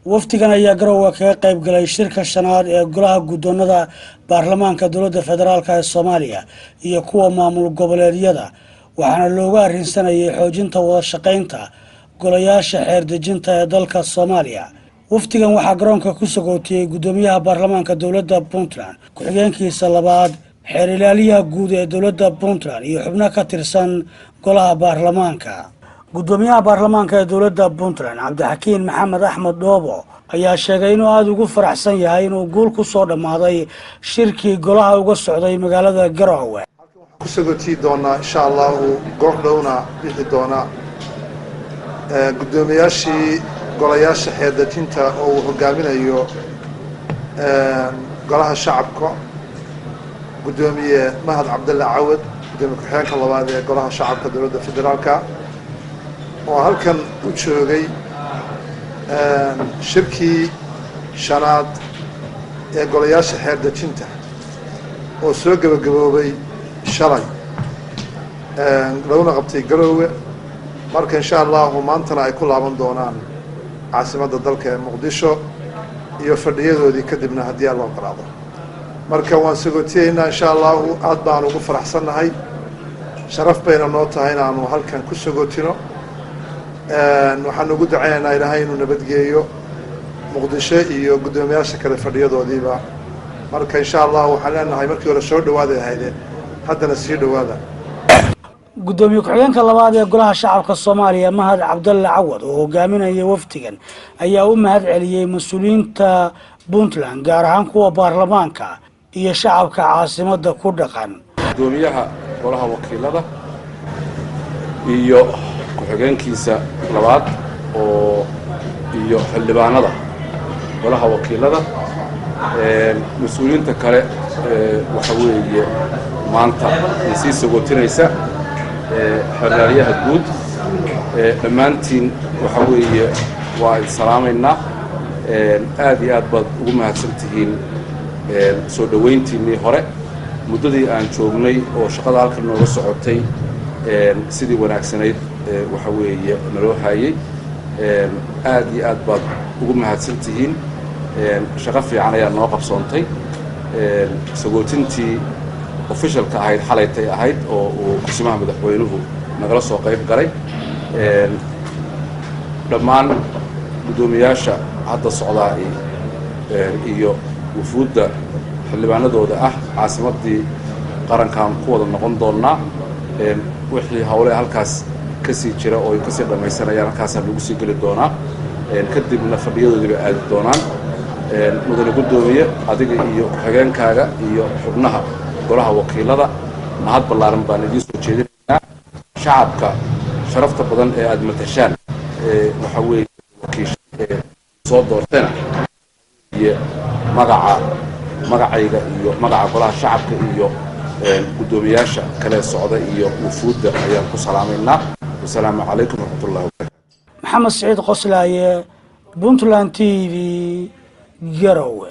waftigan ayaa garowa kaga qayb galay shirka shanaad ee golaha guddoonada baarlamaanka dowladda federaalk ee Soomaaliya iyo kuwa maamul goboleedyada waxaana looga arrinsanayay xoojinta wada shaqaynta golayaasha xeer dejinta ee dalka Soomaaliya. waftigan waxaa garoonka ku sagootiyay gudoomiyaha baarlamaanka dowladda Puntland ku-xigeenkiisa labaad xeer ilaaliyaha guud ee dowladda Puntland iyo xubno ka tirsan golaha baarlamaanka. gudoomiyaha baarlamaanka ee dowladda Puntland Cabdixakiin Maxamed Axmed Dhoobo ayaa sheegay inuu aad ugu faraxsan yahay inuu guul ku soo dhamaaday shirkii golaha uga socday magaalada Garowe. ku sagootii doona insha Allah goor dhowna bixi doona gudoomiyaashii golayaasha xeer dejinta oo uu hogaaminayo golaha shacabka gudoomiye Mahad Cabdulla Cawad gudoomiye ku-xigeenka labaad ee golaha shacabka dowladda federaalka oo halkan u joogay shirkii shanaad ee golayaasha xeer dejinta oo soo gabagaboobay shalay laguna qabtay Garowe marka insha Allah maantana ay ku laaban doonaan caasimadda dalka ee Muqdisho iyo fadhiyadoodii kadibna haddii loo qaraado marka waan sagootiyeynaa insha Allah aad baan ugu faraxsanahay sharaf bayna noo tahay inaanu halkan ku sagootino waxaan ugu duceynaynaa Ilaahay inuu nabadgeeyo Muqdisho iyo gudoomiyaasha kale fadhiyadoodiiba marka insha Allah waxaan leenahay markii hore soo dhawaaday ahaydeen haddana sii dhawaada. gudoomiye ku-xigeenka labaad ee golaha shacabka Soomaaliya Mahad Cabdulla Cawad oo hogaaminaya waftigan ayaa u mahad celiyay mas'uuliyiinta Puntland gaar ahaan kuwa baarlamaanka iyo shacabka caasimadda ku dhaqan. gudoomiyaha golaha wakiilada iyo ku-xigeenkiisa labaad iyo xildhibaanada golaha wakiilada mas'uuliyiinta kale waxa weeye maanta sii sagootinaysa xeraalyaha guud dhammaantiin waxa weeye waa salaamaynaa aad iyo aad baad ugu mahadsantihiin soo dhaweyntiinii hore muddadii aan joognay oo shaqada halkan nooga socotay sidii wanaagsanayd waxa weeye naloo hayay aad iyo aad baad ugu mahadsantihiin shaqo fiican ayaa noo qabsoontay sagootintii officialka ahayd xalaytay ahayd oo uu kusimaha madaxweynuhu nagala soo qayb galay dhammaan gudoomiyaasha hadda socdaa iyo wufuudda xildhibaanadooda ah caasimaddii qarankan ku wada noqon doonaa wixii hawle halkaas kasii jira oo ay kasii dhamaysanayaan halkaasaa lagu sii geli doonaa kadibna fadhiyadoodiiba aadi doonaan mudane gudoomiye adiga iyo ku-xigeenkaaga iyo xubnaha golaha wakiilada mahad ballaaran baan idiin soo jeedinaynaa shacabka sharafta badan ee aad matashaan waxa weeye wakiisha soo doorteena iyo magacayga iyo magaca golaha shacabka iyo gudoomiyaasha kale socda iyo wufuudda ayaan ku salaamaynaa. wasalaamu calaykum waraxmatullahi wabarakaatu. maxamed Saciid Qoslaaye, Puntland TV, Garowe.